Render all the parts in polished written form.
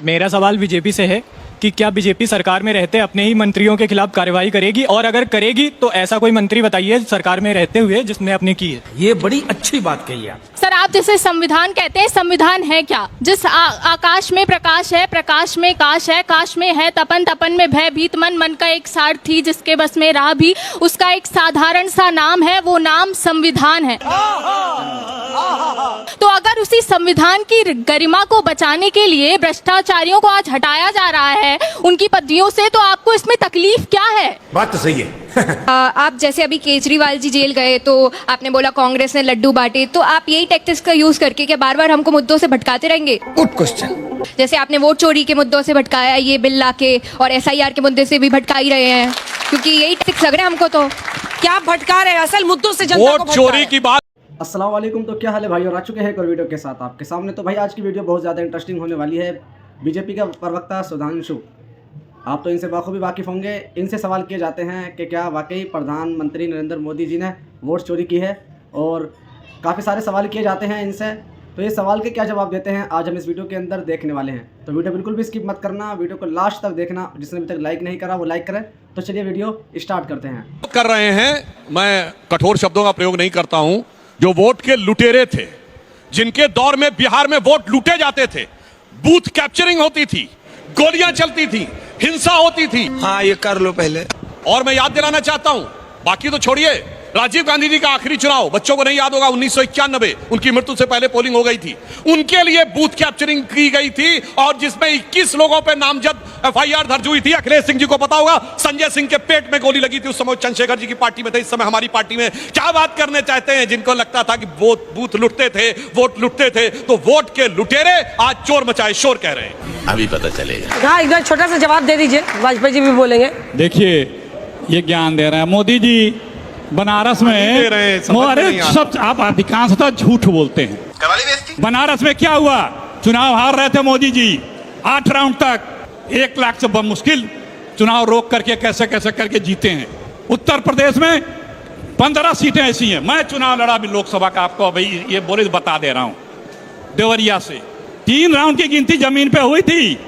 मेरा सवाल बीजेपी से है कि क्या बीजेपी सरकार में रहते अपने ही मंत्रियों के खिलाफ कार्रवाई करेगी, और अगर करेगी तो ऐसा कोई मंत्री बताइए सरकार में रहते हुए जिसने अपनी की है। ये बड़ी अच्छी बात कही आप। सर, आप जैसे संविधान कहते हैं, संविधान है क्या? जिस आकाश में प्रकाश है, प्रकाश में काश है, काश में है तपन, तपन में भय भीत मन, मन का एक सारथी जिसके बस में राह भी, उसका एक साधारण सा नाम है, वो नाम संविधान है। तो अगर उसी संविधान की गरिमा को बचाने के लिए भ्रष्टाचारियों को आज हटाया जा रहा है उनकी पदवियों से, तो आपको इसमें तकलीफ क्या है? बात तो सही है। आप जैसे अभी केजरीवाल जी जेल गए तो आपने बोला कांग्रेस ने लड्डू बांटे, तो आप यही टैक्टिक्स का यूज करके क्या बार बार हमको मुद्दों से भटकाते रहेंगे? Good question. जैसे आपने वोट चोरी के मुद्दों से भटकाया, ये बिल लाके, और SIR के मुद्दे से भी भटका ही रहे हैं, क्योंकि यही टैक्टिक्स लग रहे हैं हमको। तो क्या भटका रहे हैं? असल मुद्दों से जनता को वोट चोरी की बात। अस्सलाम वालेकुम। तो क्या हाल है भाई, और आ चुके हैं एक और वीडियो के साथ आपके सामने। तो भाई आज की वीडियो बहुत ज़्यादा इंटरेस्टिंग होने वाली है। बीजेपी का प्रवक्ता सुधांशु, आप तो इनसे बखूबी वाकिफ़ होंगे। इनसे सवाल किए जाते हैं कि क्या वाकई प्रधानमंत्री नरेंद्र मोदी जी ने वोट चोरी की है, और काफ़ी सारे सवाल किए जाते हैं इनसे। तो ये सवाल के क्या जवाब देते हैं आज हम इस वीडियो के अंदर देखने वाले हैं। तो वीडियो बिल्कुल भी स्किप मत करना, वीडियो को लास्ट तक देखना। जिसने अभी तक लाइक नहीं करा वो लाइक करें। तो चलिए वीडियो स्टार्ट करते हैं। कर रहे हैं, मैं कठोर शब्दों का प्रयोग नहीं करता हूं, जो वोट के लुटेरे थे, जिनके दौर में बिहार में वोट लूटे जाते थे, बूथ कैप्चरिंग होती थी, गोलियां चलती थी, हिंसा होती थी। हाँ, ये कर लो पहले। और मैं याद दिलाना चाहता हूं, बाकी तो छोड़िए, राजीव गांधी जी का आखिरी चुनाव बच्चों को नहीं याद होगा, 1991, उनकी मृत्यु से पहले पोलिंग हो गई थी, उनके लिए बूथ कैप्चरिंग की गई थी, और जिसमें 21 लोगों पे नामजद FIR दर्ज हुई थी। अखिलेश सिंह जी को पता होगा, संजय सिंह के पेट में गोली लगी थी, उस समय चंद्रशेखर जी की पार्टी में थे, इस समय हमारी पार्टी में। क्या बात करने चाहते हैं? जिनको लगता था कि बूथ लुटते थे, वोट लुटते थे, तो वोट के लुटेरे आज चोर मचाए शोर कह रहे हैं। अभी पता चलेगा। हाँ, एक छोटा सा जवाब दे दीजिए, वाजपेयी जी भी बोलेंगे। देखिए, ये ज्ञान दे रहे हैं मोदी जी। बनारस में अरे सब आप अधिकांशतः झूठ बोलते हैं। बनारस में क्या हुआ? चुनाव हार रहे थे मोदी जी, 8 राउंड तक 1 लाख से मुश्किल चुनाव रोक करके कैसे कैसे करके जीते हैं। उत्तर प्रदेश में 15 सीटें ऐसी हैं। मैं चुनाव लड़ा भी लोकसभा का, आपको भाई ये बोले बता दे रहा हूं, देवरिया से 3 राउंड की गिनती जमीन पे हुई थी।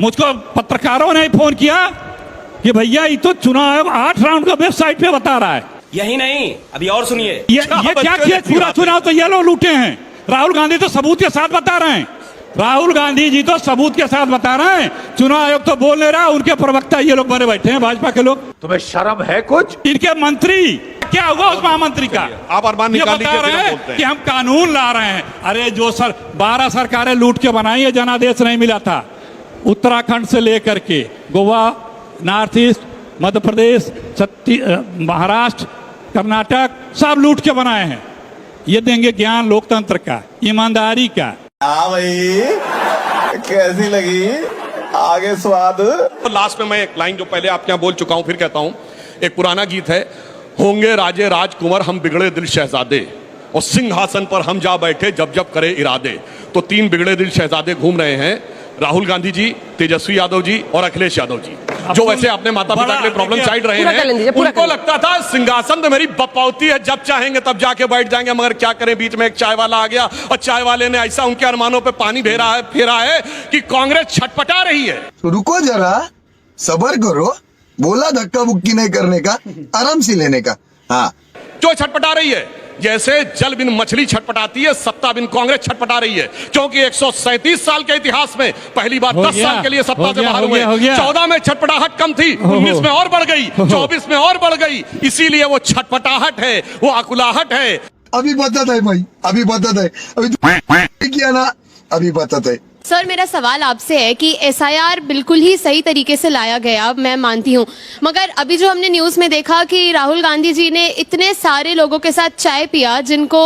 मुझको पत्रकारों ने फोन किया कि भैया ये तो चुनाव आयोग 8 राउंड का वेबसाइट पे बता रहा है। यही नहीं, अभी और सुनिए। ये क्या किया? पूरा चुनाव तो ये लोग लूटे हैं। राहुल गांधी तो सबूत के साथ बता रहे हैं। राहुल गांधी जी तो सबूत के साथ बता रहे हैं। चुनाव आयोग तो बोल नहीं रहा, उनके प्रवक्ता ये लोग बने बैठे हैं, भाजपा के लोग। तुम्हें शर्म है कुछ? इनके मंत्री, क्या हुआ उस महामंत्री का? आप अरमान ये बता रहे हैं कि हम कानून ला रहे हैं। अरे जो 12 सरकारें लूट के बनाई है, जनादेश नहीं मिला था। उत्तराखंड से लेकर के गोवा, नॉर्थ ईस्ट, मध्य प्रदेश, महाराष्ट्र, कर्नाटक, सब लूट के बनाए हैं। ये देंगे ज्ञान लोकतंत्र का, ईमानदारी का। हाँ भाई, कैसी लगी? आगे स्वाद। तो लास्ट में मैं एक लाइन जो पहले आपके यहाँ बोल चुका हूं, फिर कहता हूं। एक पुराना गीत है, होंगे राजे राजकुमार हम बिगड़े दिल शहजादे, और सिंहासन पर हम जा बैठे जब जब करे इरादे। तो 3 बिगड़े दिल शहजादे घूम रहे हैं, राहुल गांधी जी, तेजस्वी यादव जी और अखिलेश यादव जी, जो वैसे अपने माता पिता के लिए प्रॉब्लम साइड रहे हैं। उनको लगता था सिंहासन तो मेरी बपौती है, जब चाहेंगे तब जाके बैठ जाएंगे, मगर क्या करें, बीच में एक चाय वाला आ गया, और चाय वाले ने ऐसा उनके अरमानों पे पानी फेरा है कि कांग्रेस छटपटा रही है। तो रुको जरा, सबर करो। बोला धक्का मुक्की नहीं करने का, आराम से लेने का। हाँ, जो छटपटा रही है, जैसे जल बिन मछली छटपटाती है, सत्ता बिन कांग्रेस छटपटा रही है। क्योंकि 137 साल के इतिहास में पहली बार 10 साल के लिए सत्ता से बाहर हुए। 14 में छटपटाहट कम थी, 19 में और बढ़ गई, 24 में और बढ़ गई। इसीलिए वो छटपटाहट है, वो अकुलाहट है। अभी बताता है भाई, अभी बताता है, अभी किया ना, अभी बताता है। सर, मेरा सवाल आपसे है कि SIR बिल्कुल ही सही तरीके से लाया गया, मैं मानती हूँ, मगर अभी जो हमने न्यूज़ में देखा कि राहुल गांधी जी ने इतने सारे लोगों के साथ चाय पिया जिनको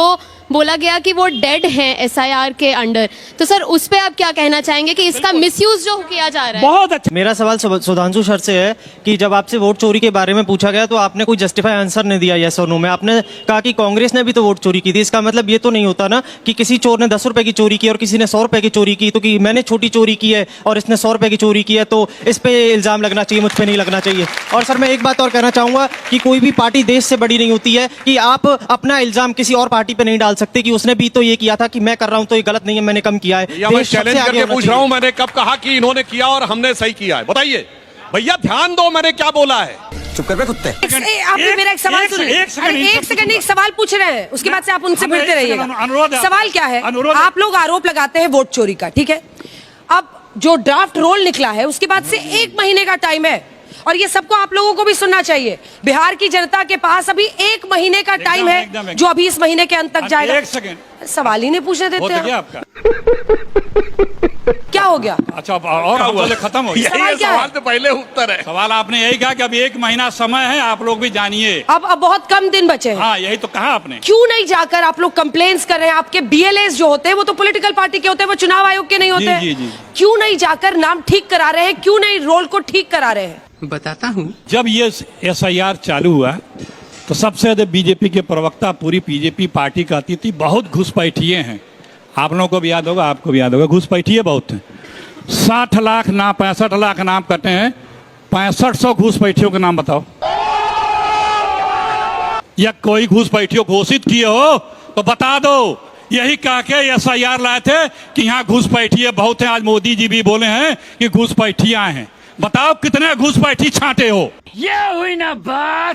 बोला गया कि वो डेड हैं SIR के अंडर, तो सर उस पे आप क्या कहना चाहेंगे कि इसका मिसयूज जो किया जा रहा है? बहुत अच्छा। मेरा सवाल सुधांशु सर से है कि जब आपसे वोट चोरी के बारे में पूछा गया तो आपने कोई जस्टिफाई आंसर नहीं दिया यस और नो में। आपने कहा कि कांग्रेस ने भी तो वोट चोरी की थी। इसका मतलब ये तो नहीं होता ना कि किसी चोर ने 10 रुपए की चोरी की और किसी ने 100 रुपए की चोरी की, तो कि मैंने छोटी चोरी की है और इसने 100 रुपए की चोरी की है तो इस पे इल्जाम लगना चाहिए, मुझ पे नहीं लगना चाहिए। और सर मैं एक बात और कहना चाहूंगा कि कोई भी पार्टी देश से बड़ी नहीं होती है कि आप अपना इल्जाम किसी और पार्टी पे नहीं डाल सकते कि उसने भी तो ये किया था कि मैं कर रहा हूं तो ये गलत नहीं है, मैंने कम किया है। भैया मैं देश सबसे चैलेंज आगे करके होना पूछ रहा चाहिए। हूं, मैंने कब कहा कि इन्होंने किया और हमने सही किया है? बताइए भैया, ध्यान दो मैंने क्या बोला है। चुप कर बे कुत्ते। आपने मेरा एक सवाल सुनिए। एक सेकंड एक सवाल पूछ रहे हैं, उसके बाद से आप उनसे भिड़ते रहिएगा। सवाल क्या है? आप लोग आरोप लगाते हैं वोट चोरी का, ठीक है? अब जो ड्राफ्ट रोल निकला है उसके बाद से 1 महीने का टाइम है और ये सबको आप लोगों को भी सुनना चाहिए। बिहार की जनता के पास अभी 1 महीने का टाइम है जो अभी इस महीने के अंत तक जाएगा। एक सेकंड, सवाल ही नहीं पूछने देते हैं। आपका क्या हो गया? अच्छा, और हम बोले खत्म हो गया। सवाल क्या है? सवाल तो पहले उत्तर है। सवाल आपने यही कहा कि अभी 1 महीना समय है, आप लोग भी जानिए। अब बहुत कम दिन बचे हैं। हाँ, यही तो कहा आपने। क्यों नहीं जाकर आप लोग कंप्लेंट्स कर रहे हैं? आपके BLAs जो होते हैं वो तो पॉलिटिकल पार्टी के होते हैं, वो चुनाव आयोग के नहीं होते हैं। जी, जी। क्यों नहीं जाकर नाम ठीक करा रहे हैं? क्यों नहीं रोल को ठीक करा रहे हैं? बताता हूँ। जब ये SIR चालू हुआ तो सबसे ज्यादा बीजेपी के प्रवक्ता पूरी बीजेपी पार्टी कहती थी बहुत घुसपैठिए हैं। आप लोगों को भी याद होगा, आपको भी याद होगा, घुसपैठिए बहुत हैं। 60 लाख नाम, 65 लाख नाम कटे हैं। 6500 घुसपैठियों के नाम बताओ, या कोई घुसपैठियों घोषित किए हो तो बता दो। यही कह के SIR लाए थे कि यहाँ घुसपैठिए बहुत हैं। आज मोदी जी भी बोले हैं कि घुसपैठियां हैं। बताओ कितने घुसपैठी छांटे हो? ये हुई ना बात।